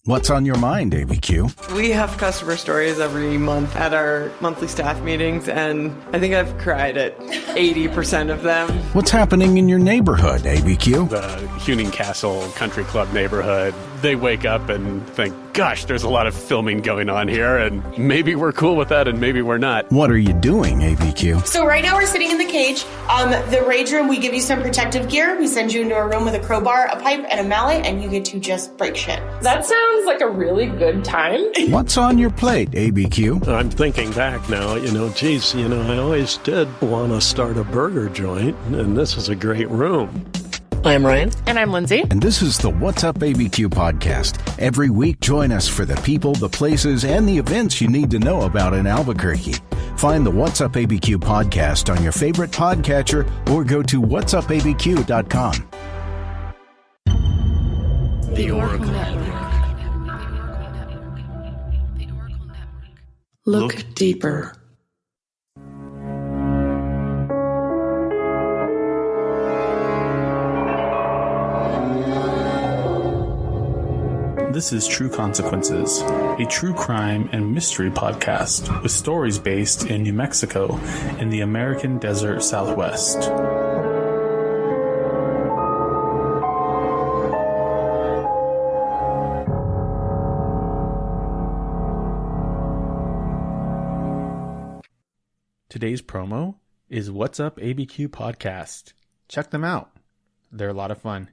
What's on your mind, ABQ? We have customer stories every month at our monthly staff meetings, and I think I've cried at 80% of them. What's happening in your neighborhood, ABQ? The Huning Castle Country Club neighborhood, they wake up and think, gosh, there's a lot of filming going on here, and maybe we're cool with that and maybe we're not. What are you doing, ABQ? So right now we're sitting in the cage. The rage room, we give you some protective gear. We send you into a room with a crowbar, a pipe, and a mallet, and you get to just break shit. That sounds like a really good time. What's on your plate, ABQ? I'm thinking back now, I always did want to start a burger joint, and this is a great room. I'm Ryan. And I'm Lindsay. And this is the What's Up ABQ podcast. Every week, join us for the people, the places, and the events you need to know about in Albuquerque. Find the What's Up ABQ podcast on your favorite podcatcher or go to whatsupabq.com. The Oracle Network. Look deeper. This is True Consequences, a true crime and mystery podcast with stories based in New Mexico in the American Desert Southwest. Today's promo is What's Up ABQ Podcast. Check them out. They're a lot of fun.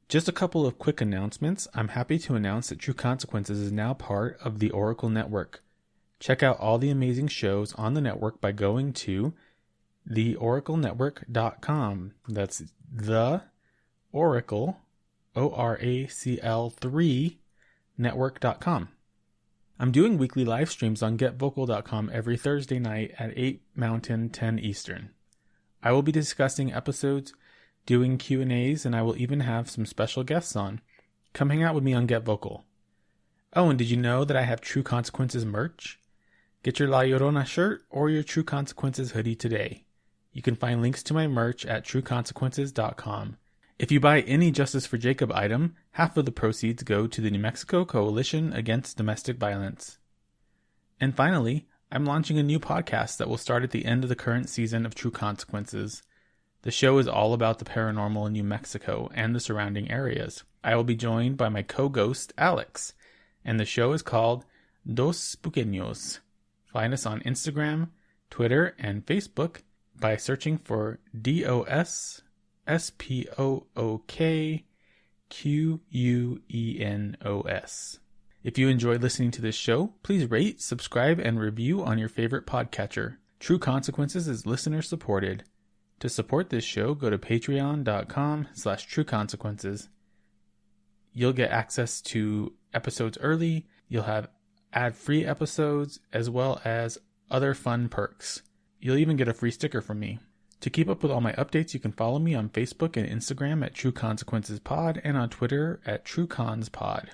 Just a couple of quick announcements. I'm happy to announce that True Consequences is now part of the Oracle Network. Check out all the amazing shows on the network by going to theoraclenetwork.com. That's the Oracle, ORACL3, network.com. I'm doing weekly live streams on GetVokl.com every Thursday night at 8 Mountain, 10 Eastern. I will be discussing episodes, doing Q&As, and I will even have some special guests on. Come hang out with me on GetVokl. Oh, and did you know that I have True Consequences merch? Get your La Llorona shirt or your True Consequences hoodie today. You can find links to my merch at trueconsequences.com. If you buy any Justice for Jacob item, half of the proceeds go to the New Mexico Coalition Against Domestic Violence. And finally, I'm launching a new podcast that will start at the end of the current season of True Consequences. The show is all about the paranormal in New Mexico and the surrounding areas. I will be joined by my co-ghost, Alex, and the show is called Dos Pequeños. Find us on Instagram, Twitter, and Facebook by searching for DOSSPOOKQUENOS. If you enjoyed listening to this show, please rate, subscribe, and review on your favorite podcatcher. True Consequences is listener supported. To support this show, go to patreon.com/trueconsequences. You'll get access to episodes early. You'll have ad-free episodes as well as other fun perks. You'll even get a free sticker from me. To keep up with all my updates, you can follow me on Facebook and Instagram at True Consequences Pod and on Twitter at TrueConsPod.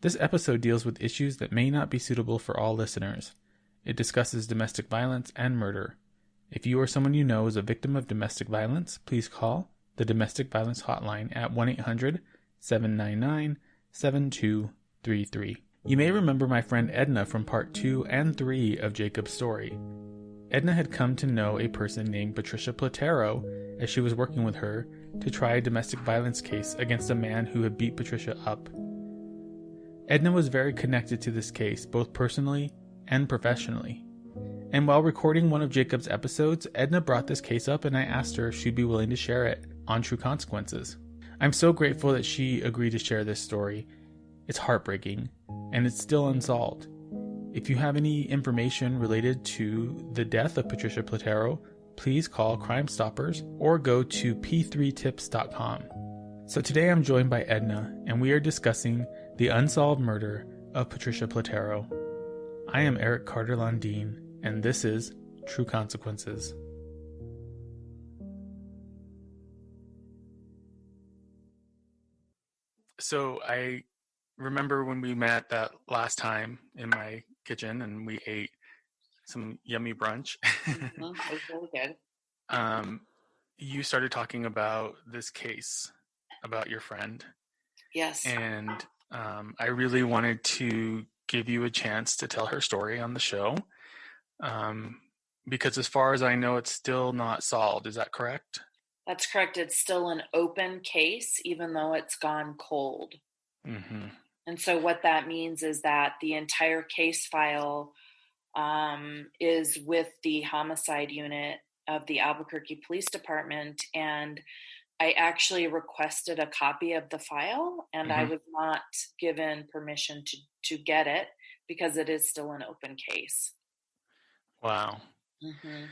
This episode deals with issues that may not be suitable for all listeners. It discusses domestic violence and murder. If you or someone you know is a victim of domestic violence, please call the Domestic Violence Hotline at 1-800-799-7233. You may remember my friend Edna from part 2 and 3 of Jacob's story. Edna had come to know a person named Patricia Platero as she was working with her to try a domestic violence case against a man who had beat Patricia up. Edna was very connected to this case, both personally and professionally. And while recording one of Jacob's episodes, Edna brought this case up and I asked her if she'd be willing to share it on True Consequences. I'm so grateful that she agreed to share this story. It's heartbreaking, and it's still unsolved. If you have any information related to the death of Patricia Platero, please call Crime Stoppers or go to p3tips.com. So today I'm joined by Edna, and we are discussing the unsolved murder of Patricia Platero. I am Eric Carter-Landin, and this is True Consequences. So I remember when we met that last time in my kitchen and we ate some yummy brunch. It was really good. You started talking about this case about your friend. Yes. And I really wanted to give you a chance to tell her story on the show. Because as far as I know, it's still not solved. Is that correct? That's correct. It's still an open case, even though it's gone cold. Mm-hmm. And so what that means is that the entire case file is with the homicide unit of the Albuquerque Police Department. And I actually requested a copy of the file, and I was not given permission to get it because it is still an open case. Wow. Mm-hmm.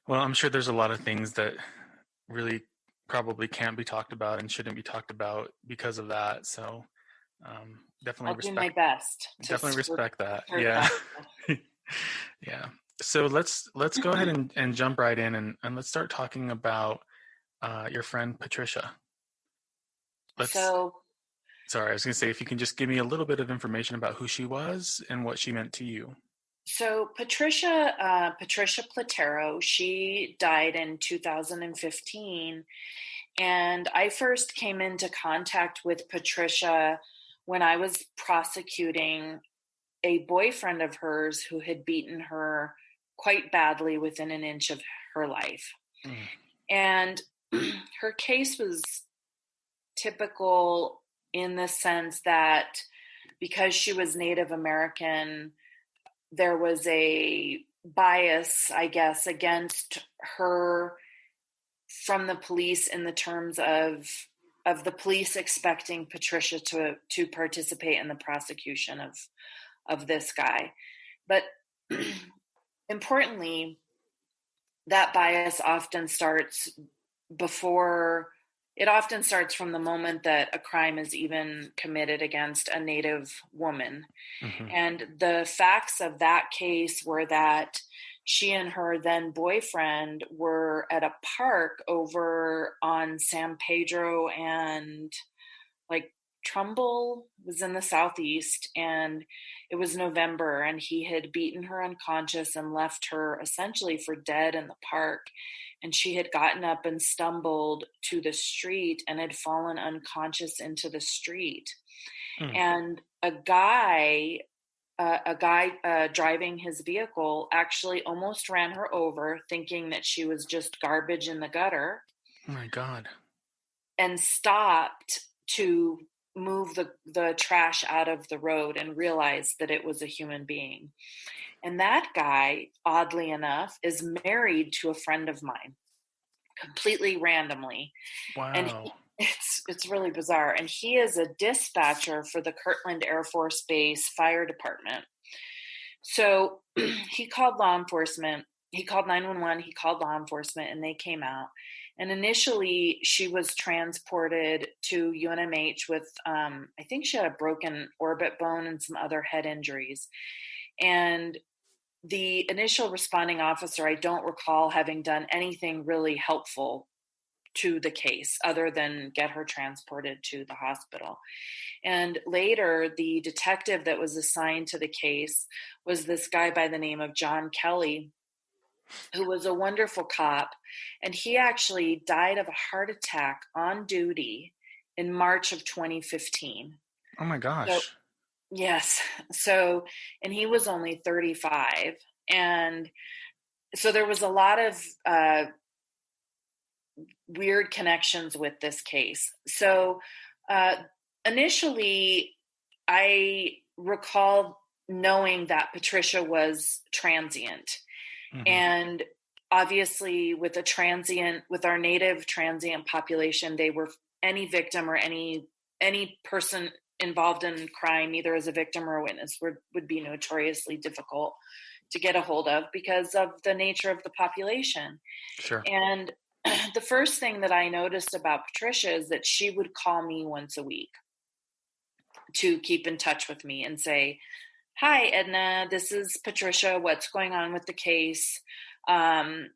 Well, I'm sure there's a lot of things that really probably can't be talked about and shouldn't be talked about because of that. So definitely I'll do my best. Definitely respect that. Yeah. Yeah. So let's go ahead and jump right in and let's start talking about your friend Patricia. Sorry, I was going to say, if you can just give me a little bit of information about who she was and what she meant to you. So Patricia Platero, she died in 2015. And I first came into contact with Patricia when I was prosecuting a boyfriend of hers who had beaten her quite badly within an inch of her life. Mm. And her case was typical in the sense that because she was Native American, there was a bias, I guess, against her from the police in the terms of the police expecting Patricia to participate in the prosecution of this guy. But importantly, that bias often starts from the moment that a crime is even committed against a Native woman. Mm-hmm. And the facts of that case were that she and her then boyfriend were at a park over on San Pedro and Trumbull, was in the southeast, and it was November, and he had beaten her unconscious and left her essentially for dead in the park. And she had gotten up and stumbled to the street and had fallen unconscious into the street. Mm. And a guy driving his vehicle actually almost ran her over, thinking that she was just garbage in the gutter. Oh my God. And stopped to move the trash out of the road and realized that it was a human being. And that guy, oddly enough, is married to a friend of mine, completely randomly. Wow. And it's really bizarre. And he is a dispatcher for the Kirtland Air Force Base Fire Department. So he called law enforcement. He called 911. He called law enforcement, and they came out. And initially, she was transported to UNMH with, I think she had a broken orbit bone and some other head injuries. And the initial responding officer, I don't recall having done anything really helpful to the case other than get her transported to the hospital. And later, the detective that was assigned to the case was this guy by the name of John Kelly, who was a wonderful cop. And he actually died of a heart attack on duty in March of 2015. Oh my gosh. So, yes. So, and he was only 35. And so there was a lot of weird connections with this case. So initially, I recall knowing that Patricia was transient. Mm-hmm. And obviously with our Native transient population, they were any victim or any person involved in crime, either as a victim or a witness, would be notoriously difficult to get a hold of because of the nature of the population. Sure. And the first thing that I noticed about Patricia is that she would call me once a week to keep in touch with me and say, "Hi, Edna, this is Patricia. What's going on with the case? I'm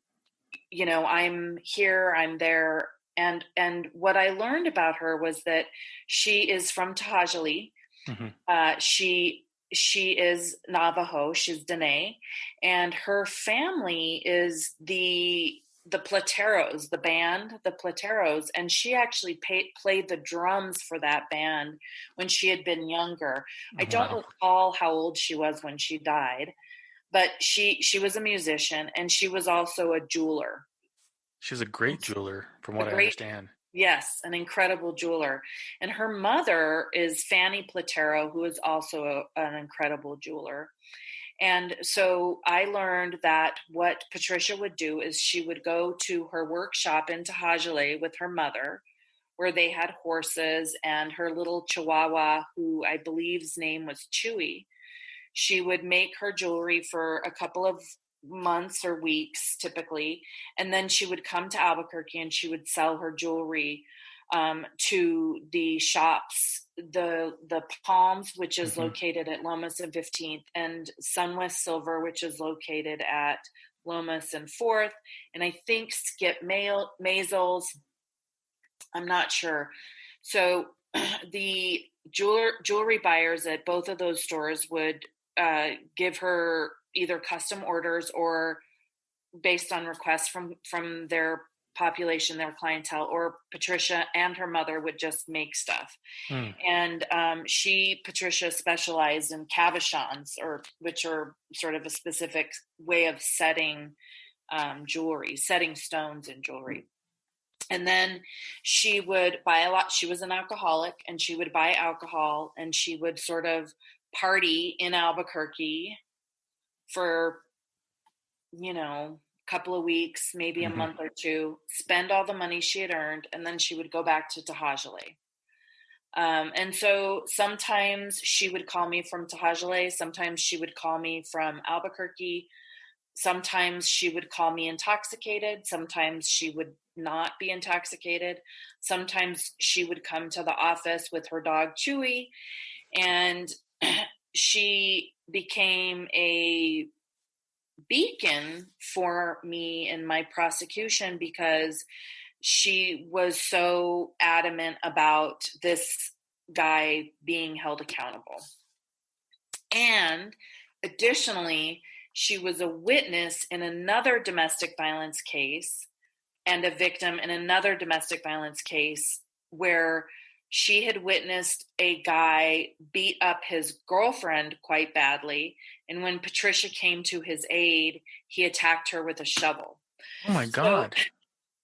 here, I'm there." And what I learned about her was that she is from Tahajali. Mm-hmm. She is Navajo. She's Dene, and her family is the the Plateros, the band, the Plateros, and she actually played the drums for that band when she had been younger. I don't recall how old she was when she died, but she was a musician, and she was also a jeweler. She was a great jeweler, from what I understand. Yes, an incredible jeweler. And her mother is Fanny Platero, who is also an incredible jeweler. And so I learned that what Patricia would do is she would go to her workshop in Tahajale with her mother, where they had horses, and her little Chihuahua, who I believe's name was Chewy. She would make her jewelry for a couple of months or weeks typically, and then she would come to Albuquerque and she would sell her jewelry to the shops, the Palms, which is located at Lomas and 15th, and Sunwest Silver, which is located at Lomas and 4th, and I think Skip Mazel's, I'm not sure. So the jewelry buyers at both of those stores would give her either custom orders or based on requests from their population, their clientele, or Patricia and her mother would just make stuff. And Patricia specialized in cabochons, which are sort of a specific way of setting jewelry, setting stones in jewelry. And then she would buy a lot. She was an alcoholic, and she would buy alcohol, and she would sort of party in Albuquerque for, a couple of weeks, maybe a month or two, spend all the money she had earned, and then she would go back to Tahajale. And so sometimes she would call me from Tahajale, sometimes she would call me from Albuquerque, sometimes she would call me intoxicated, sometimes she would not be intoxicated, sometimes she would come to the office with her dog Chewy, and she became a beacon for me in my prosecution because she was so adamant about this guy being held accountable. And additionally, she was a witness in another domestic violence case and a victim in another domestic violence case where she had witnessed a guy beat up his girlfriend quite badly. And when Patricia came to his aid, he attacked her with a shovel. Oh my God.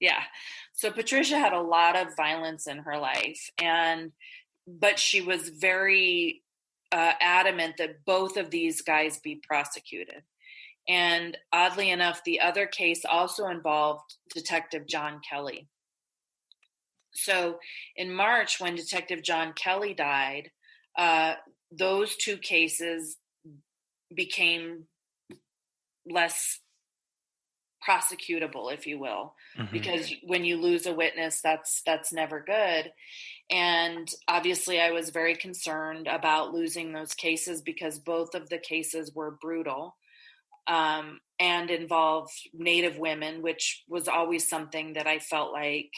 Yeah. So Patricia had a lot of violence in her life, but she was very adamant that both of these guys be prosecuted. And oddly enough, the other case also involved Detective John Kelly. So in March, when Detective John Kelly died, those two cases became less prosecutable, if you will, because when you lose a witness, that's never good. And obviously I was very concerned about losing those cases because both of the cases were brutal and involved Native women, which was always something that I felt like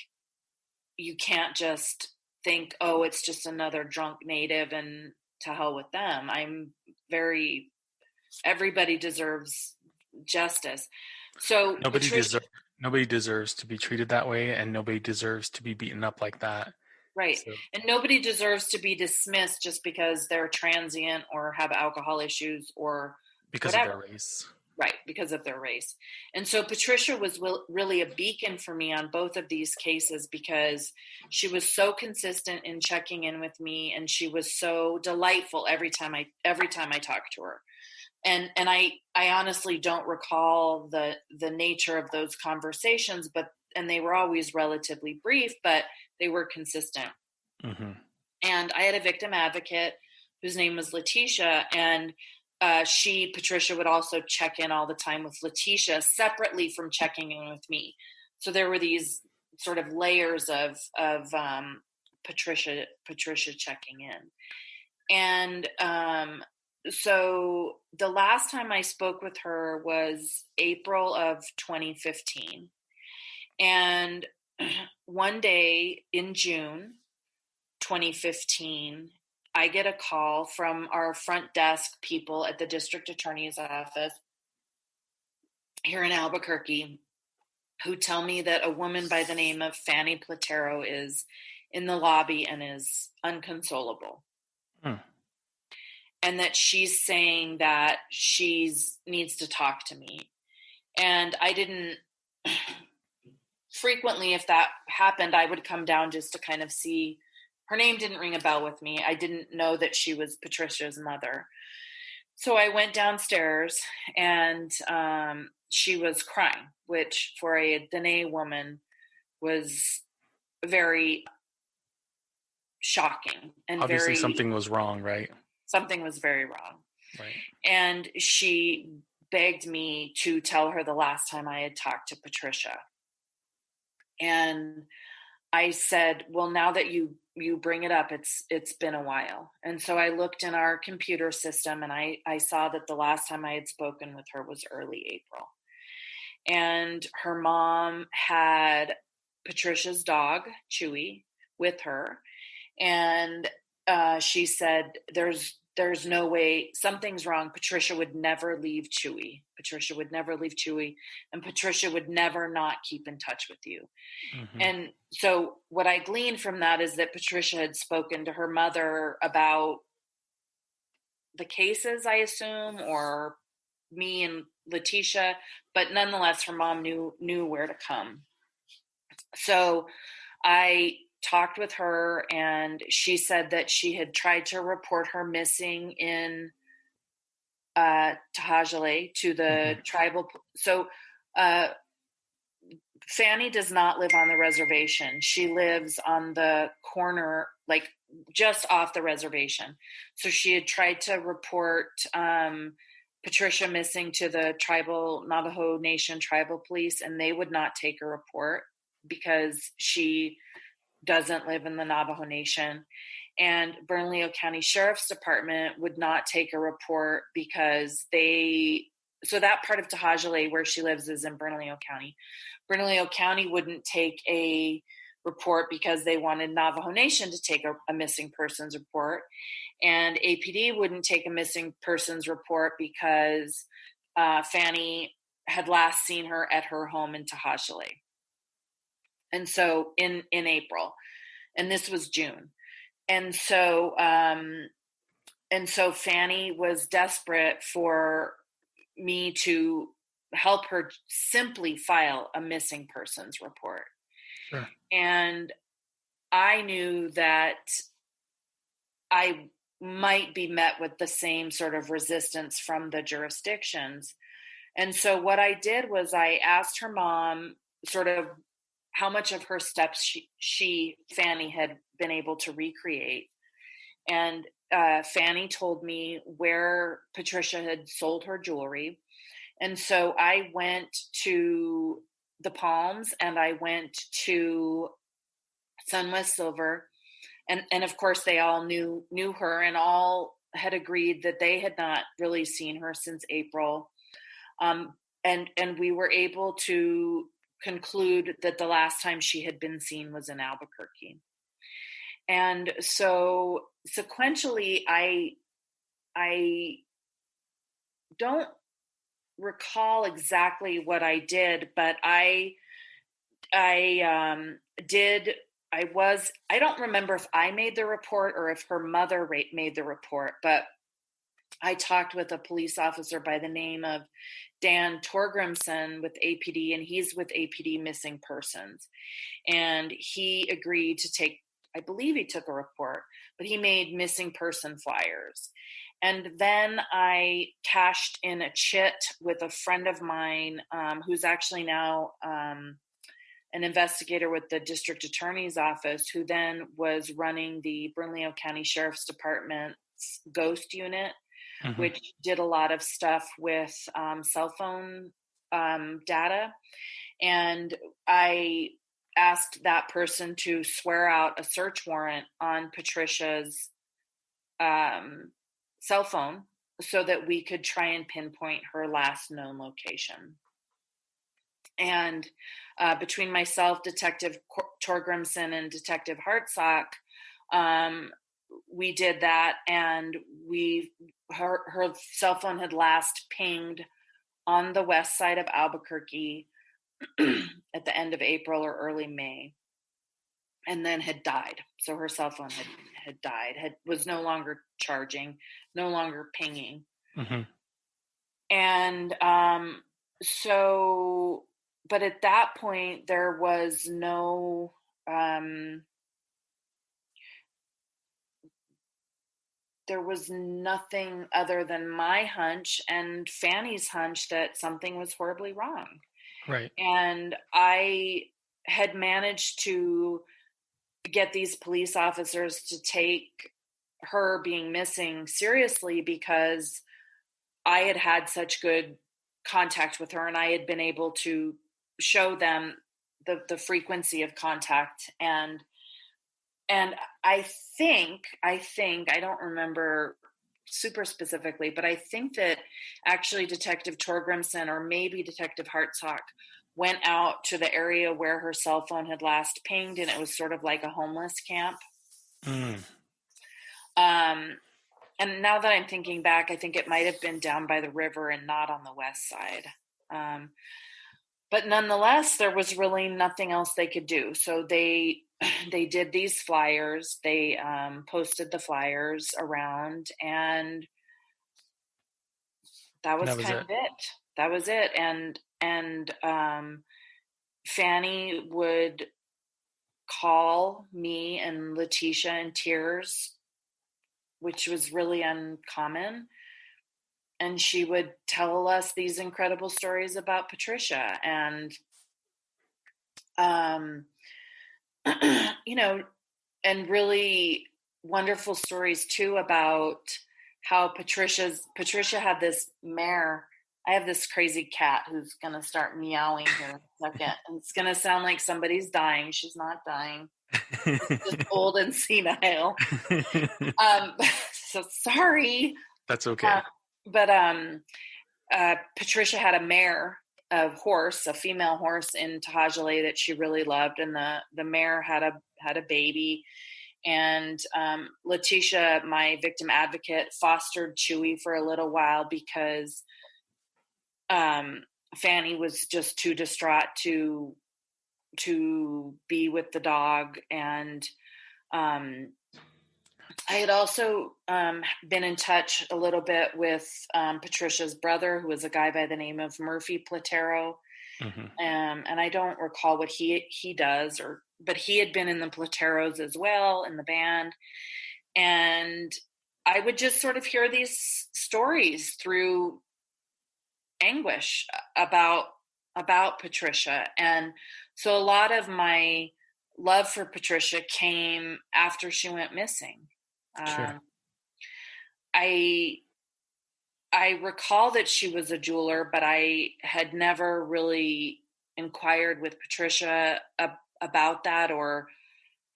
you can't just think, oh, it's just another drunk Native and to hell with them. Everybody deserves justice. So nobody deserves to be treated that way, and nobody deserves to be beaten up like that. Right. So. And nobody deserves to be dismissed just because they're transient or have alcohol issues or because whatever. Of their race. Right, because of their race. And so Patricia was really a beacon for me on both of these cases because she was so consistent in checking in with me, and she was so delightful every time I talked to her. And I honestly don't recall the nature of those conversations, and they were always relatively brief, but they were consistent. And I had a victim advocate whose name was Letitia, and Patricia would also check in all the time with Letitia separately from checking in with me. So there were these sort of layers of Patricia checking in. And so the last time I spoke with her was April of 2015. And one day in June 2015, I get a call from our front desk people at the district attorney's office here in Albuquerque. who tell me that a woman by the name of Fanny Platero is in the lobby and is unconsolable. And that she's saying that needs to talk to me. And I didn't frequently, if that happened, I would come down just to kind of see. Her name didn't ring a bell with me. I didn't know that she was Patricia's mother. So I went downstairs and she was crying, which for a Dene woman was very shocking. And obviously something was wrong, right? Something was very wrong. Right. And she begged me to tell her the last time I had talked to Patricia. And I said, well, now that you bring it up, it's been a while. And so I looked in our computer system and I saw that the last time I had spoken with her was early April. And her mom had Patricia's dog, Chewy, with her. And she said, there's no way, something's wrong. Patricia would never leave Chewy. Patricia would never leave Chewy. And Patricia would never not keep in touch with you. Mm-hmm. And so what I gleaned from that is that Patricia had spoken to her mother about the cases, I assume, or me and Letitia, but nonetheless, her mom knew where to come. So I talked with her and she said that she had tried to report her missing in Tahajale to the tribal. So Fanny does not live on the reservation. She lives on the corner, like just off the reservation. So she had tried to report Patricia missing to the tribal Navajo Nation tribal police, and they would not take a report because she doesn't live in the Navajo Nation. And Bernalillo County Sheriff's Department would not take a report because so that part of Tahajale where she lives is in Bernalillo County. Bernalillo County wouldn't take a report because they wanted Navajo Nation to take a missing persons report. And APD wouldn't take a missing persons report because Fanny had last seen her at her home in Tahajale. And so in April, and this was June. And so Fanny was desperate for me to help her simply file a missing persons report. Sure. And I knew that I might be met with the same sort of resistance from the jurisdictions. And so what I did was I asked her mom sort of how much of her steps Fanny had been able to recreate. And Fanny told me where Patricia had sold her jewelry. And so I went to the Palms and I went to Sunwest Silver. And of course they all knew her and all had agreed that they had not really seen her since April. And we were able to conclude that the last time she had been seen was in Albuquerque. And so sequentially, I don't recall exactly what I did, but I don't remember if I made the report or if her mother made the report, but I talked with a police officer by the name of Dan Torgrimson with APD, and he's with APD Missing Persons. And he agreed to take, I believe he took a report, but he made missing person flyers. And then I cashed in a chit with a friend of mine who's actually now an investigator with the district attorney's office, who then was running the Bernalillo County Sheriff's Department's ghost unit, which did a lot of stuff with cell phone data. And I asked that person to swear out a search warrant on Patricia's cell phone so that we could try and pinpoint her last known location. And between myself, Detective Torgrimson, and Detective Hartsock, we did that, and her cell phone had last pinged on the west side of Albuquerque at the end of April or early May, and then had died. So her cell phone had died, was no longer charging, no longer pinging. Mm-hmm. And but at that point, there was no there was nothing other than my hunch and Fanny's hunch that something was horribly wrong. Right. And I had managed to get these police officers to take her being missing seriously because I had had such good contact with her, and I had been able to show them the frequency of contact. And I think, I don't remember super specifically, but I think that actually Detective Torgrimson or maybe Detective Hartsock went out to the area where her cell phone had last pinged, and it was sort of like a homeless camp. Mm. And now that I'm thinking back, I think it might have been down by the river and not on the west side. But nonetheless, there was really nothing else they could do. So they did these flyers. They posted the flyers around, and that was kind of it. That was it. And Fanny would call me and Letitia in tears, which was really uncommon. And she would tell us these incredible stories about Patricia and, and really wonderful stories too about how Patricia had this mare. I have this crazy cat who's going to start meowing here in a second. And it's going to sound like somebody's dying. She's not dying. She's just old and senile. So sorry. That's okay. But Patricia had a mare, a female horse in Tahajale that she really loved. And the mare had a baby. And Letitia, my victim advocate, fostered Chewy for a little while because Fanny was just too distraught to be with the dog. And I had also been in touch a little bit with Patricia's brother, who was a guy by the name of Murphy Platero. Mm-hmm. And I don't recall what he does, but he had been in the Plateros as well, in the band. And I would just sort of hear these stories through anguish about Patricia. And so a lot of my love for Patricia came after she went missing. Sure. I recall that she was a jeweler, but I had never really inquired with Patricia about that or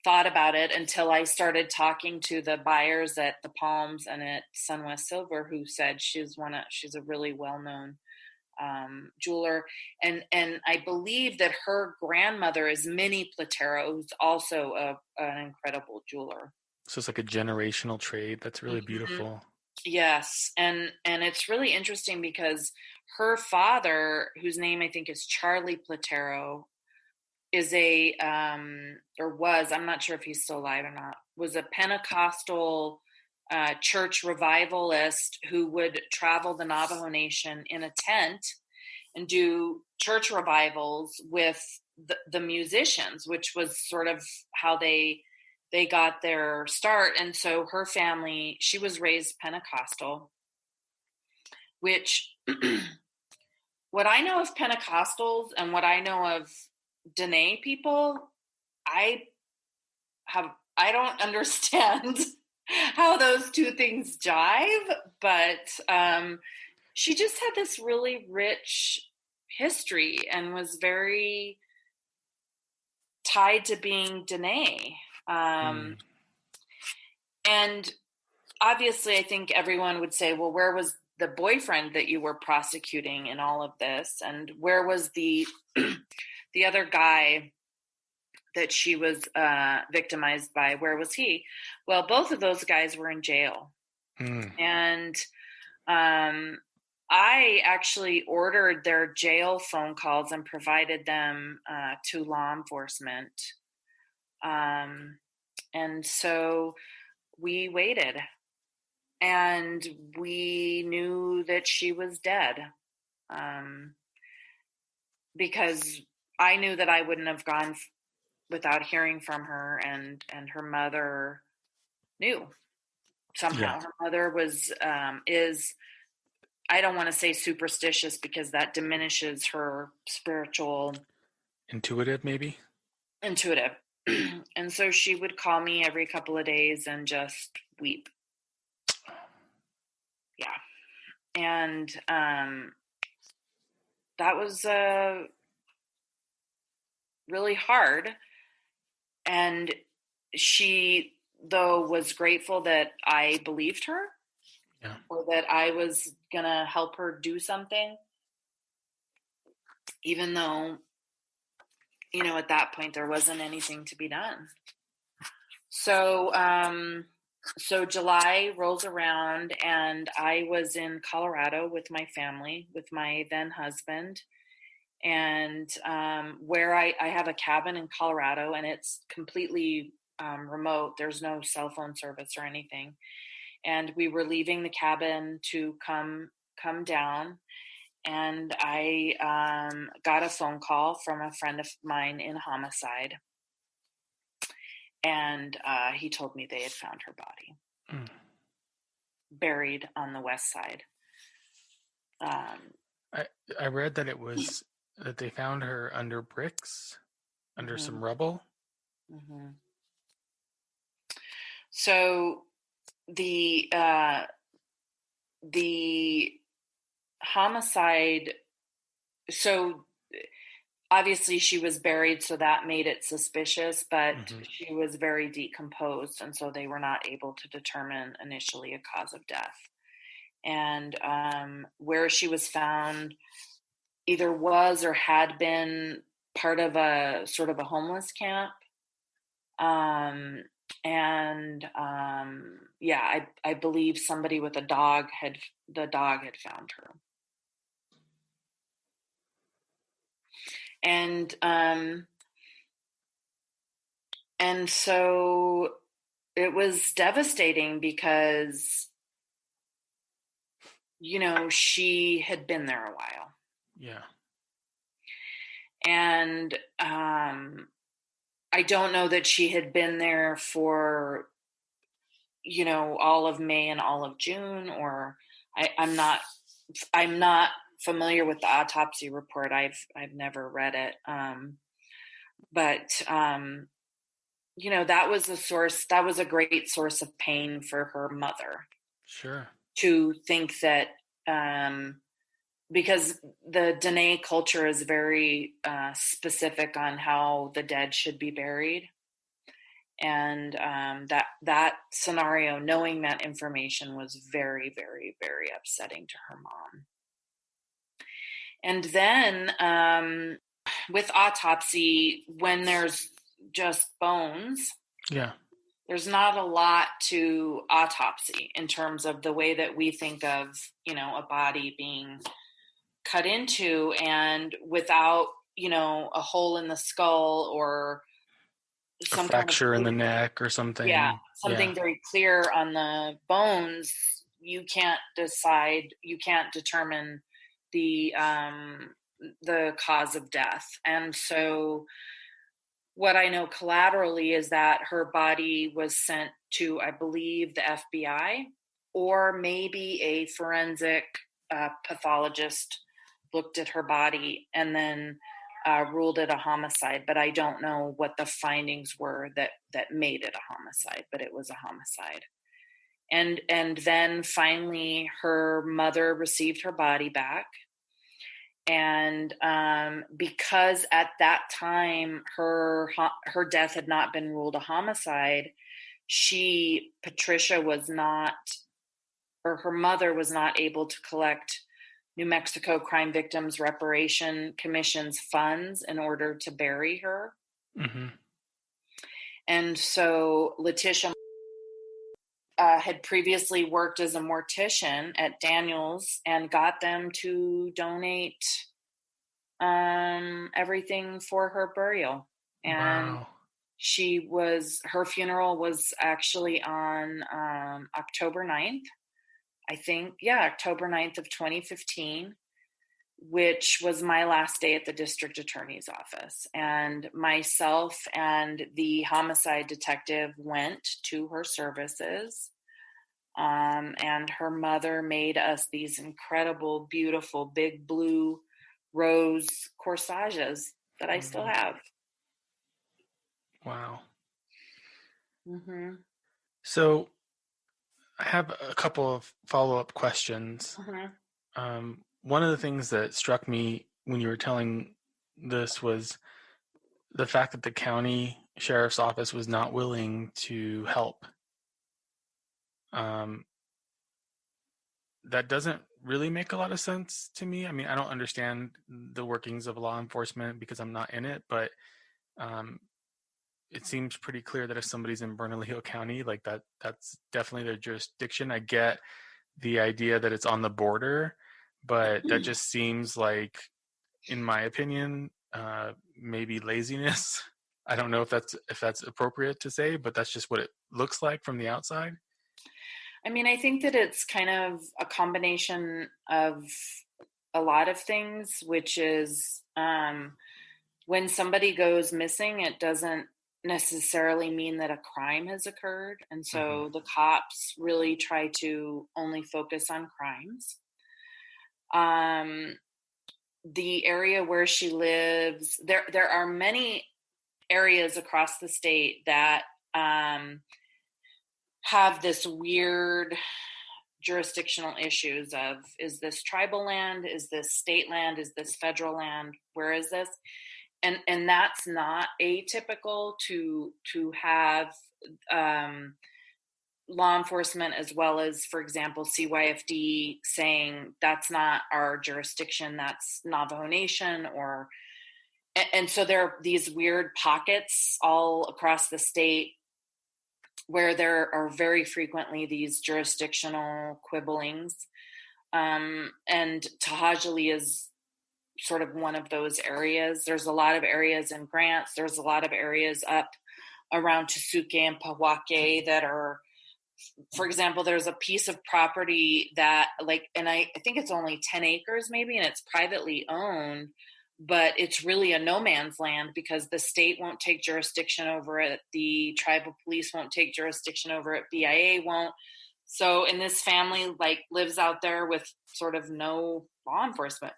thought about it until I started talking to the buyers at the Palms and at Sunwest Silver, who said she's a really well-known jeweler. And I believe that her grandmother is Minnie Platero, who's also an incredible jeweler. So it's like a generational trade. That's really beautiful. Yes. And it's really interesting because her father, whose name I think is Charlie Platero, is I'm not sure if he's still alive or not, was a Pentecostal church revivalist who would travel the Navajo Nation in a tent and do church revivals with the musicians, which was sort of how they got their start. And so her family, she was raised Pentecostal, which what I know of Pentecostals and what I know of Dene people, I don't understand how those two things jive, but she just had this really rich history and was very tied to being Dene. And obviously I think everyone would say, well, where was the boyfriend that you were prosecuting in all of this? And where was the other guy that she was victimized by? Where was he? Well, both of those guys were in jail. And I actually ordered their jail phone calls and provided them to law enforcement. And so we waited, and we knew that she was dead, because I knew that I wouldn't have gone without hearing from her, and her mother knew somehow. Yeah. Her mother was, I don't want to say superstitious because that diminishes her spiritual. Intuitive, maybe? Intuitive. And so she would call me every couple of days and just weep. Yeah. And that was really hard. And she, though, was grateful that I believed her, or that I was going to help her do something, even though, at that point there wasn't anything to be done. So, so July rolls around, and I was in Colorado with my family, with my then husband, and where I have a cabin in Colorado, and it's completely remote. There's no cell phone service or anything. And we were leaving the cabin to come down, and I got a phone call from a friend of mine in homicide. And he told me they had found her body, buried on the west side. I read that it was that they found her under bricks, under some rubble. Mm-hmm. So the homicide. So obviously she was buried, so that made it suspicious, but she was very decomposed, and so they were not able to determine initially a cause of death. And where she was found either was or had been part of a sort of a homeless camp. I believe somebody with the dog had found her. And so it was devastating because, she had been there a while. Yeah. And I don't know that she had been there for, all of May and all of June, or I'm not familiar with the autopsy report. I've never read it. But that was a great source of pain for her mother. Sure. To think that, because the Dene culture is very specific on how the dead should be buried. And that scenario, knowing that information, was very, very, very upsetting to her mom. And then with autopsy, when there's just bones, there's not a lot to autopsy in terms of the way that we think of, a body being cut into, and without, a hole in the skull or some a fracture in the neck or something. Yeah, something very clear on the bones. You can't determine the cause of death. And so what I know collaterally is that her body was sent to, I believe, the FBI, or maybe a forensic pathologist looked at her body and then ruled it a homicide. But I don't know what the findings were that made it a homicide, but it was a homicide. And then finally her mother received her body back. And because at that time her death had not been ruled a homicide, Patricia was not, or her mother was not able to collect New Mexico Crime Victims Reparation Commission's funds in order to bury her. Mm-hmm. And so Letitia had previously worked as a mortician at Daniels and got them to donate everything for her burial. And her funeral was actually on October 9th, I think. Yeah, October 9th of 2015, which was my last day at the district attorney's office. And myself and the homicide detective went to her services. And her mother made us these incredible, beautiful, big blue rose corsages that I still have. Wow. Mm-hmm. So I have a couple of follow-up questions. Mm-hmm. One of the things that struck me when you were telling this was the fact that the county sheriff's office was not willing to help. That doesn't really make a lot of sense to me. I mean, I don't understand the workings of law enforcement because I'm not in it, but it seems pretty clear that if somebody's in Bernalillo County, like that's definitely their jurisdiction. I get the idea that it's on the border, but that just seems like, in my opinion, maybe laziness. I don't know if that's appropriate to say, but that's just what it looks like from the outside. I mean, I think that it's kind of a combination of a lot of things, which is when somebody goes missing, it doesn't necessarily mean that a crime has occurred. And so the cops really try to only focus on crimes. The area where she lives, there are many areas across the state that have this weird jurisdictional issues of, is this tribal land? Is this state land? Is this federal land? Where is this? And that's not atypical to have law enforcement as well as, for example, CYFD saying that's not our jurisdiction, that's Navajo Nation, and so there are these weird pockets all across the state where there are very frequently these jurisdictional quibblings. And Tahajali is sort of one of those areas. There's a lot of areas in Grants. There's a lot of areas up around Tesuque and Pawake that are, for example, there's a piece of property that and I think it's only 10 acres maybe, and it's privately owned, but it's really a no man's land because the state won't take jurisdiction over it. The tribal police won't take jurisdiction over it. BIA won't. So, and this family lives out there with sort of no law enforcement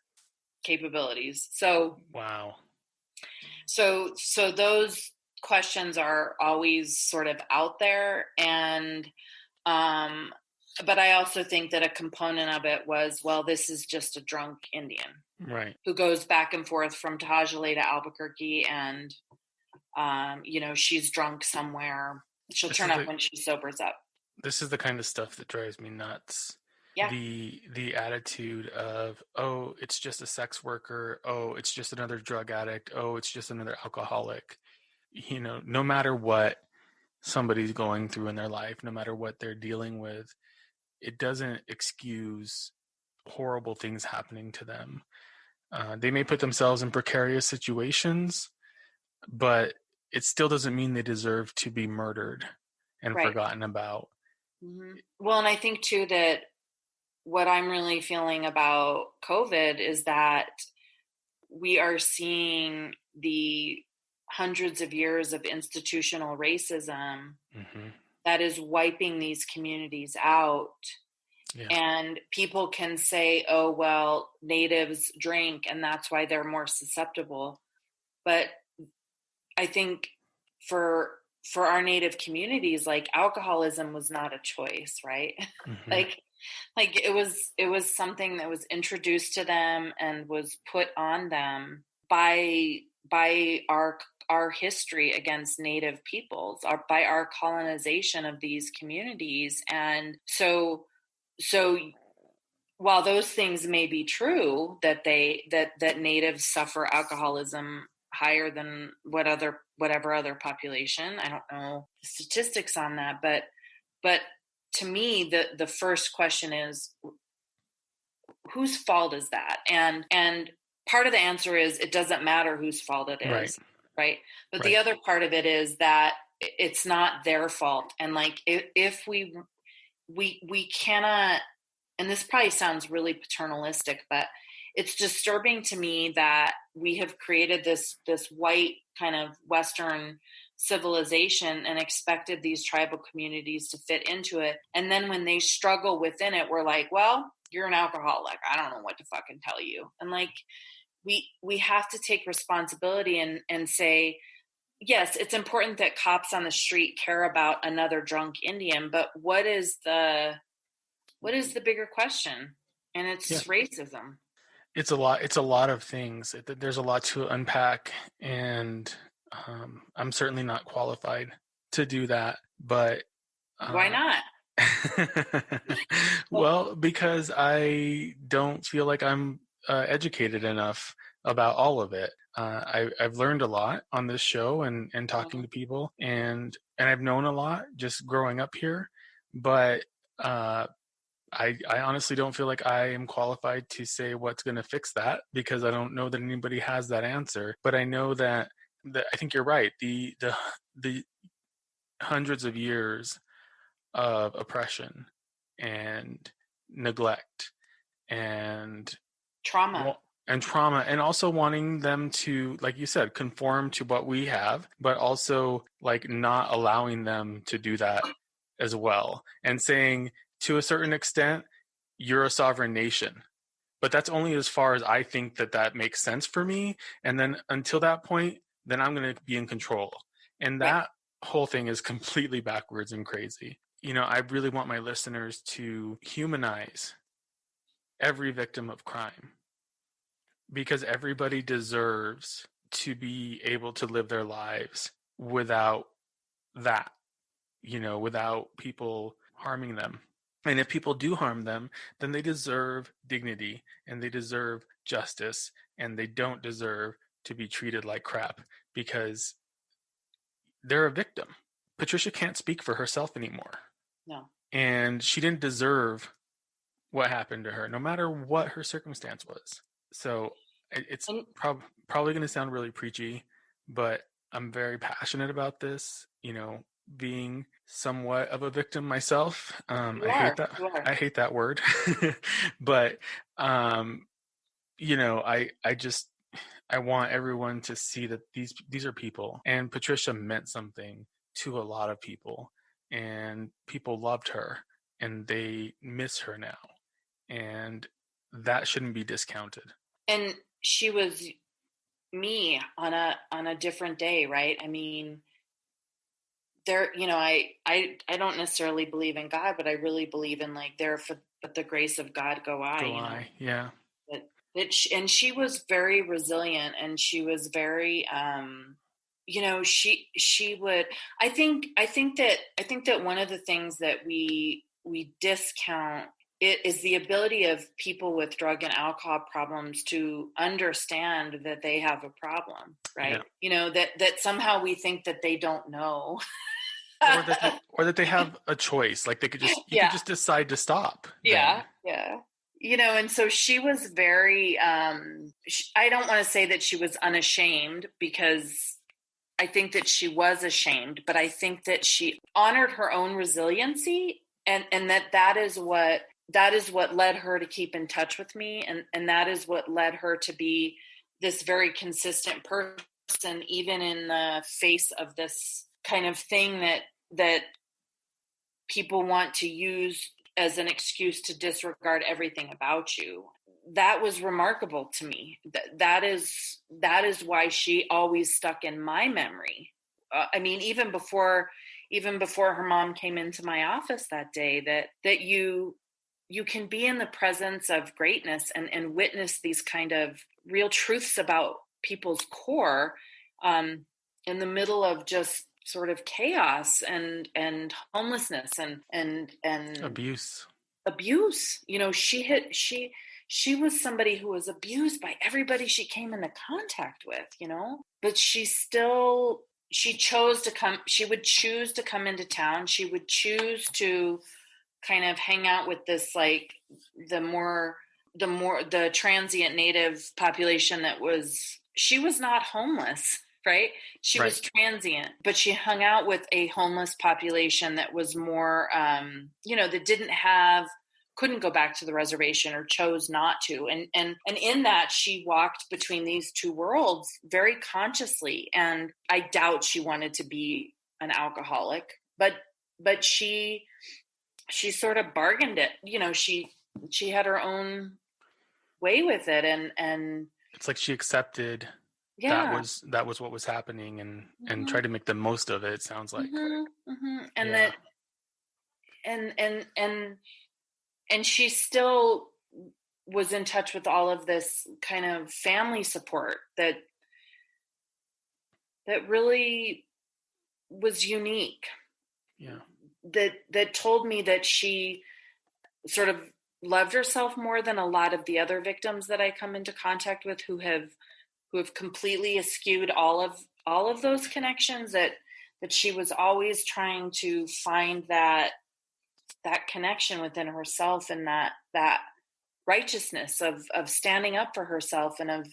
capabilities. So, wow. So those questions are always sort of out there. And, but I also think that a component of it was, well, this is just a drunk Indian. Right. Who goes back and forth from Tahajali to Albuquerque, and she's drunk somewhere. She'll turn up when she sobers up. This is the kind of stuff that drives me nuts. Yeah. The attitude of, oh, it's just a sex worker. Oh, it's just another drug addict. Oh, it's just another alcoholic. No matter what somebody's going through in their life, no matter what they're dealing with, it doesn't excuse horrible things happening to them. They may put themselves in precarious situations, but it still doesn't mean they deserve to be murdered and forgotten about. Mm-hmm. Well, and I think too that what I'm really feeling about COVID is that we are seeing the hundreds of years of institutional racism that is wiping these communities out. Yeah. And people can say, oh, well, natives drink and that's why they're more susceptible. But I think for our native communities, alcoholism was not a choice, right? It was something that was introduced to them and was put on them by our history against native peoples, by our colonization of these communities. And so while those things may be true, that natives suffer alcoholism higher than whatever other population, I don't know the statistics on that, but to me, the first question is, whose fault is that? And part of the answer is it doesn't matter whose fault it is, right? But the other part of it is that it's not their fault. And like, if we cannot, and this probably sounds really paternalistic, but it's disturbing to me that we have created this white kind of Western civilization and expected these tribal communities to fit into it. And then when they struggle within it, we're like, well, you're an alcoholic. I don't know what to fucking tell you. And like, we have to take responsibility and say, yes, it's important that cops on the street care about another drunk Indian, but what is the bigger question? And it's racism. It's a lot of things. There's a lot to unpack, and I'm certainly not qualified to do that, but why not? Well, because I don't feel like I'm educated enough about all of it. I've learned a lot on this show and talking to people, and I've known a lot just growing up here, but I honestly don't feel like I am qualified to say what's going to fix that, because I don't know that anybody has that answer. But I know that I think you're right. The hundreds of years of oppression and neglect and trauma, and also wanting them to, like you said, conform to what we have, but also like not allowing them to do that as well, and saying, to a certain extent, you're a sovereign nation, but that's only as far as I think that makes sense for me. And then until that point, then I'm going to be in control. And that whole thing is completely backwards and crazy. You know, I really want my listeners to humanize every victim of crime, because everybody deserves to be able to live their lives without that, you know, without people harming them. And if people do harm them, then they deserve dignity and they deserve justice, and they don't deserve to be treated like crap because they're a victim. Patricia can't speak for herself anymore. No. And she didn't deserve what happened to her, no matter what her circumstance was. So it's probably going to sound really preachy, but I'm very passionate about this, you know, being somewhat of a victim myself. I hate that word, but, you know, I want everyone to see that these are people, and Patricia meant something to a lot of people, and people loved her and they miss her now, and that shouldn't be discounted. And she was me on a different day, right? I mean, there, you know, I don't necessarily believe in God, but I really believe in like, there for the grace of God go I. Go I, yeah. And she was very resilient, and she was very, you know, she would. I think that one of the things that we discount it is the ability of people with drug and alcohol problems to understand that they have a problem, right? Yeah. You know, that somehow we think that they don't know. or that they have a choice, like they could just could just decide to stop. Yeah. You know, and so she was very I don't want to say that she was unashamed, because I think that she was ashamed, but I think that she honored her own resiliency, and that is what led her to keep in touch with me, and that is what led her to be this very consistent person, even in the face of this kind of thing that people want to use as an excuse to disregard everything about you. That was remarkable to me. That is why she always stuck in my memory. I mean, even before her mom came into my office that day, that you can be in the presence of greatness and witness these kind of real truths about people's core in the middle of just sort of chaos and homelessness and abuse. You know, she was somebody who was abused by everybody she came into contact with, you know, but she chose to come. She would choose to come into town. She would choose to kind of hang out with this, like the transient Native population she was not homeless, right? She was transient, but she hung out with a homeless population that was more, that couldn't go back to the reservation or chose not to. And in that, she walked between these two worlds very consciously. And I doubt she wanted to be an alcoholic, but she sort of bargained it. She had her own way with it. And it's like she accepted that was what was happening and tried to make the most of it. It sounds like. And and she still was in touch with all of this kind of family support that really was unique. Yeah. That told me that she sort of loved herself more than a lot of the other victims that I come into contact with who have completely eschewed all of those connections, that she was always trying to find that connection within herself and that righteousness of standing up for herself and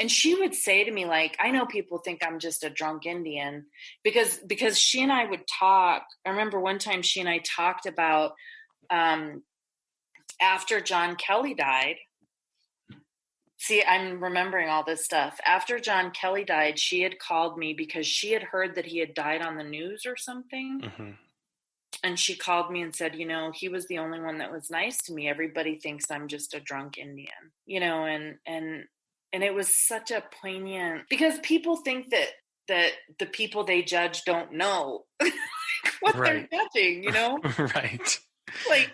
she would say to me, like, I know people think I'm just a drunk Indian because she and I would talk. I remember one time she and I talked about after John Kelly died. See, I'm remembering all this stuff. After John Kelly died, she had called me because she had heard that he had died on the news or something. Mm-hmm. And she called me and said, he was the only one that was nice to me. Everybody thinks I'm just a drunk Indian, and it was such a poignant, because people think that the people they judge don't know what they're judging, Right. Like,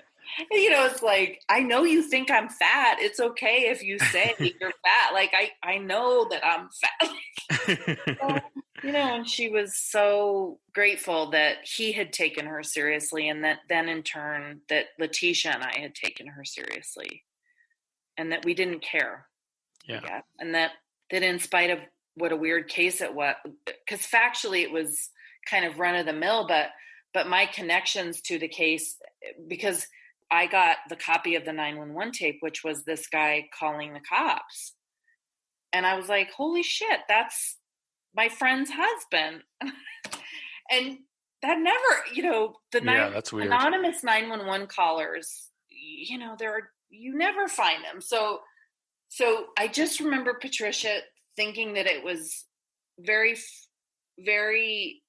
it's like, I know you think I'm fat. It's okay if you say you're fat. Like, I know that I'm fat. And she was so grateful that he had taken her seriously, and that then in turn that Letitia and I had taken her seriously, and that we didn't care. Yeah. And that in spite of what a weird case it was, because factually it was kind of run of the mill, but my connections to the case, because I got the copy of the 911 tape, which was this guy calling the cops. And I was like, holy shit, that's my friend's husband. And that never, that's weird. Anonymous 911 callers, you never find them. So I just remember Patricia thinking that it was very, very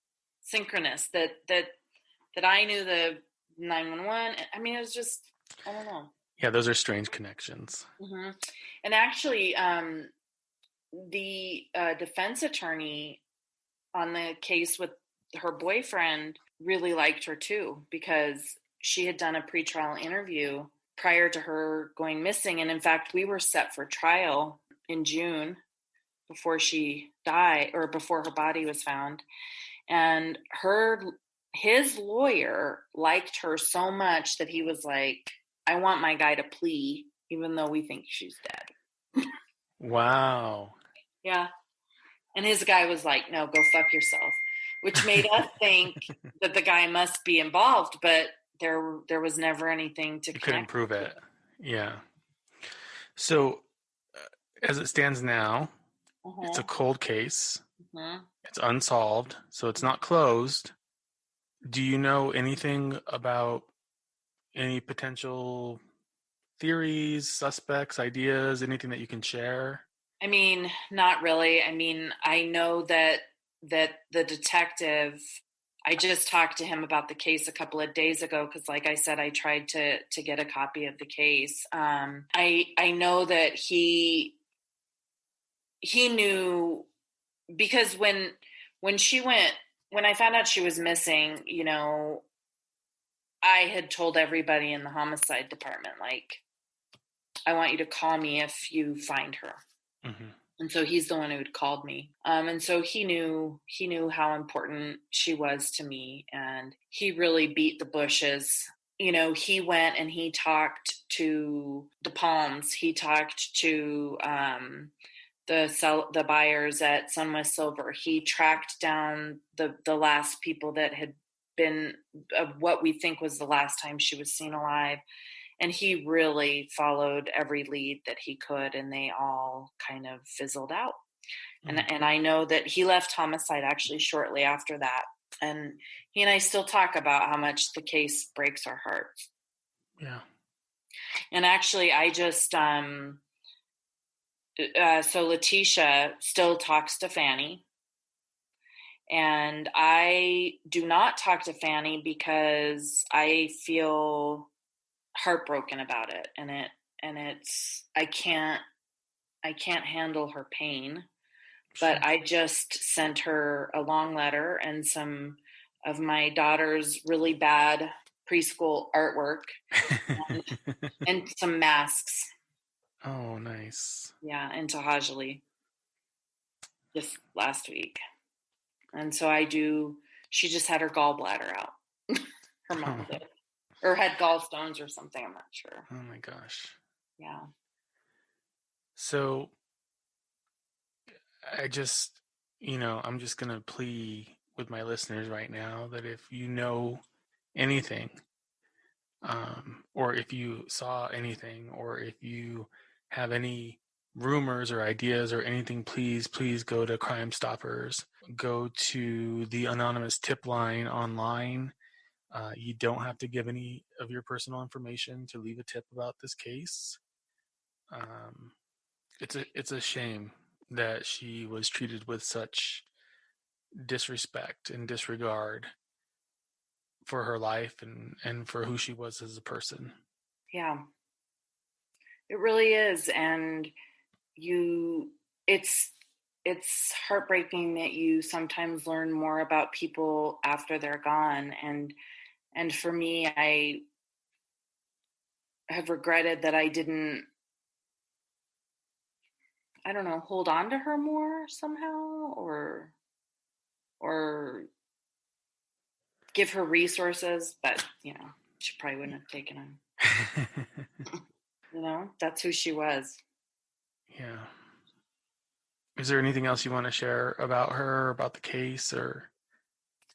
synchronous that I knew the 911. I mean, it was just, I don't know. Yeah, those are strange connections. Mm-hmm. And actually, the defense attorney on the case with her boyfriend really liked her too, because she had done a pretrial interview prior to her going missing. And in fact, we were set for trial in June before she died, or before her body was found. And his lawyer liked her so much that he was like, I want my guy to plea, even though we think she's dead. Wow. Yeah. And his guy was like, no, go fuck yourself, which made us think that the guy must be involved, but there was never anything to connect. You couldn't prove it. Yeah. So as it stands now, it's a cold case. It's unsolved, so it's not closed. Do you know anything about any potential theories, suspects, ideas, anything that you can share? I mean, not really. I mean, I know that the detective, I just talked to him about the case a couple of days ago, because like I said, I tried to get a copy of the case. I know that he knew, because when I found out she was missing, I had told everybody in the homicide department, like, I want you to call me if you find her. Mm-hmm. And so he's the one who had called me. And so he knew how important she was to me. And he really beat the bushes. He went and he talked to the Palms. He talked to the buyers at SunWest Silver. He tracked down the last people that had been what we think was the last time she was seen alive. And he really followed every lead that he could, and they all kind of fizzled out. And I know that he left homicide actually shortly after that. And he and I still talk about how much the case breaks our hearts. Yeah. And actually, I just, so Letitia still talks to Fanny. And I do not talk to Fanny because I feel heartbroken about it. And it's, I can't handle her pain. But I just sent her a long letter and some of my daughter's really bad preschool artwork and some masks. Oh, nice. Yeah, and Tahajali just last week. And so she just had her gallbladder out. Her mom did. Or had gallstones or something, I'm not sure. Oh my gosh. Yeah. So I just, I'm just going to plea with my listeners right now that if you know anything, or if you saw anything, or if you have any rumors or ideas or anything, please go to Crime Stoppers. Go to the anonymous tip line online. You don't have to give any of your personal information to leave a tip about this case. It's a shame that she was treated with such disrespect and disregard for her life and for who she was as a person. Yeah, it really is. And it's heartbreaking that you sometimes learn more about people after they're gone. And for me, I have regretted that I didn't, I don't know, hold on to her more somehow, or give her resources, but she probably wouldn't have taken them. That's who she was. Yeah. Is there anything else you want to share about her, about the case, or?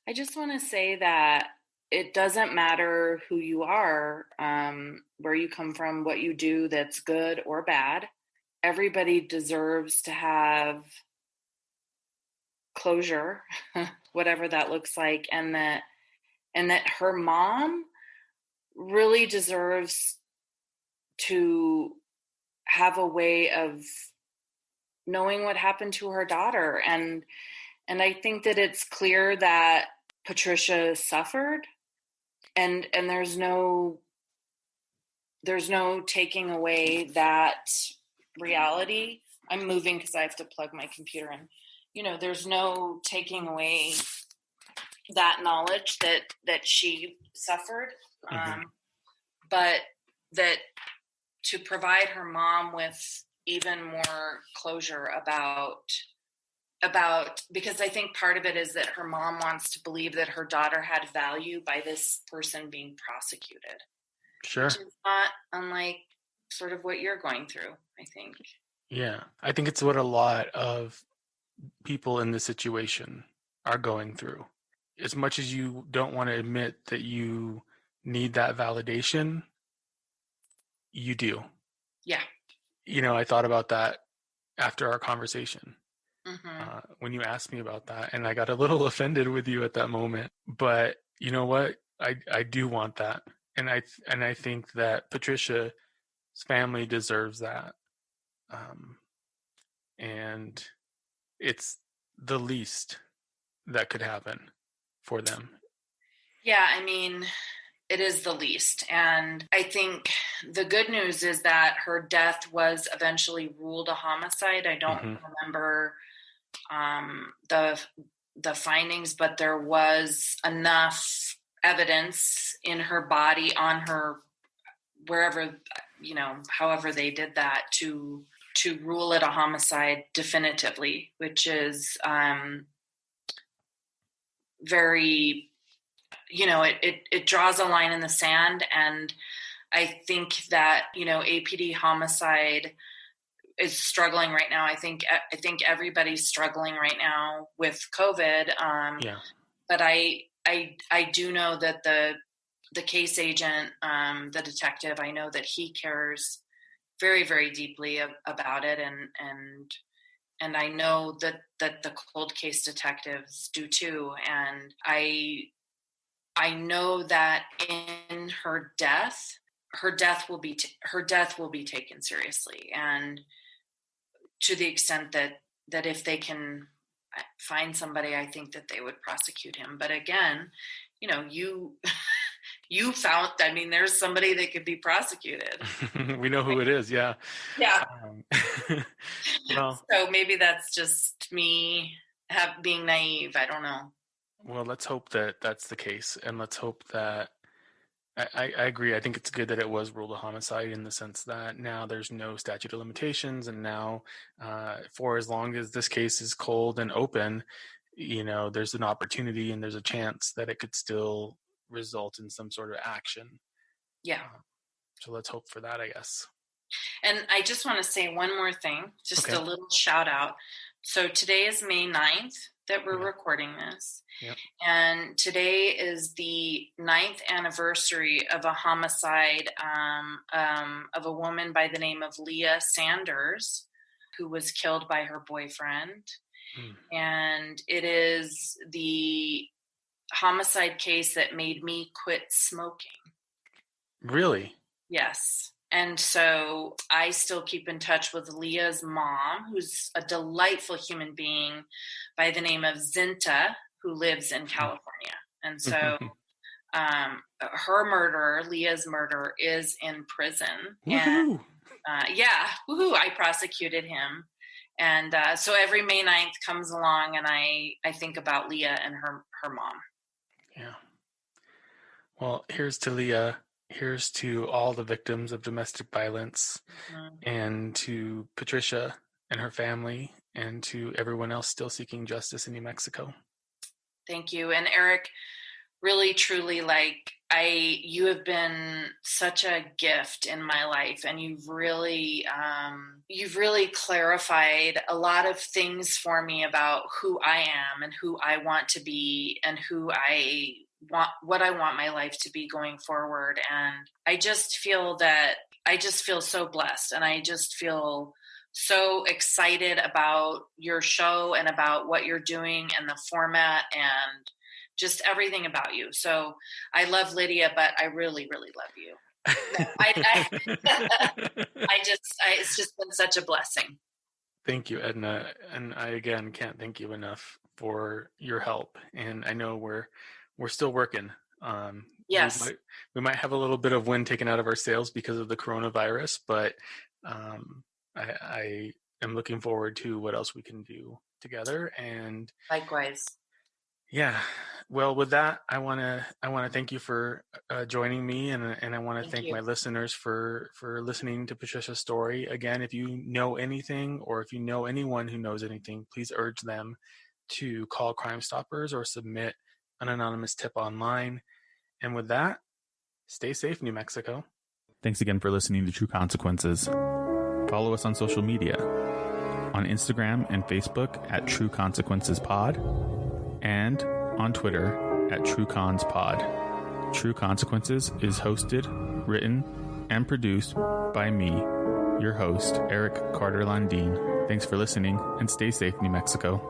I just want to say that it doesn't matter who you are, where you come from, what you do that's good or bad. Everybody deserves to have closure, whatever that looks like, and that her mom really deserves to have a way of knowing what happened to her daughter. And I think that it's clear that Patricia suffered, and there's no taking away that reality. I'm moving because I have to plug my computer in. There's no taking away that knowledge that she suffered, but that to provide her mom with even more closure about, because I think part of it is that her mom wants to believe that her daughter had value by this person being prosecuted. Sure. Which is not unlike sort of what you're going through, I think. Yeah. I think it's what a lot of people in this situation are going through. As much as you don't want to admit that you need that validation, you do. Yeah. I thought about that after our conversation. Mm-hmm. When you asked me about that, and I got a little offended with you at that moment, but you know what? I do want that. And I think that Patricia's family deserves that. And it's the least that could happen for them. Yeah, I mean, it is the least. And I think the good news is that her death was eventually ruled a homicide. I don't remember the findings, but there was enough evidence in her body, on her, wherever, however they did that, to rule it a homicide definitively, which is very, it draws a line in the sand. And I think that, APD homicide is struggling right now. I think everybody's struggling right now with COVID. But I I do know that the case agent, the detective, I know that he cares very, very deeply about it. And I know that the cold case detectives do too. And I know that in her death will be taken seriously. And to the extent that if they can find somebody, I think that they would prosecute him. But again, you found, there's somebody that could be prosecuted. We know who it is. Yeah. Yeah. Well, so maybe that's just me being naive. I don't know. Well, let's hope that that's the case. And let's hope that I agree. I think it's good that it was ruled a homicide in the sense that now there's no statute of limitations. And now for as long as this case is cold and open, there's an opportunity and there's a chance that it could still result in some sort of action. Yeah. So let's hope for that, I guess. And I just want to say one more thing, just a little shout out. So today is May 9th that we're recording this. Yep. And today is the 9th anniversary of a homicide of a woman by the name of Leah Sanders, who was killed by her boyfriend. And it is the homicide case that made me quit smoking. Really? Yes. And so I still keep in touch with Leah's mom, who's a delightful human being by the name of Zinta, who lives in California. And so her murderer, Leah's murderer, is in prison. Woo-hoo. And I prosecuted him. And so every May 9th comes along and I think about Leah and her mom. Yeah. Well, here's to Leah. Here's to all the victims of domestic violence, and to Patricia and her family, and to everyone else still seeking justice in New Mexico. Thank you. And Eric, really, truly, you have been such a gift in my life, and you've really clarified a lot of things for me about who I am and who I want to be and what I want my life to be going forward. And I just feel so blessed, and I just feel so excited about your show and about what you're doing and the format and just everything about you. So I love Lydia, but I really, really love you. It's just been such a blessing. Thank you, Edna. And I, again, can't thank you enough for your help. And I know we're still working. Yes. We might have a little bit of wind taken out of our sails because of the coronavirus, but I am looking forward to what else we can do together. And likewise. Yeah. Well, with that, I want to thank you for joining me, and I want to thank my listeners for listening to Patricia's story. Again, if you know anything, or if you know anyone who knows anything, please urge them to call Crime Stoppers or submit an anonymous tip online. And with that, stay safe, New Mexico. Thanks again for listening to True Consequences. Follow us on social media, on Instagram and Facebook at True Consequences Pod, and on Twitter at TrueConsPod. True Consequences is hosted, written, and produced by me, your host, Eric Carter-Landin. Thanks for listening, and stay safe, New Mexico.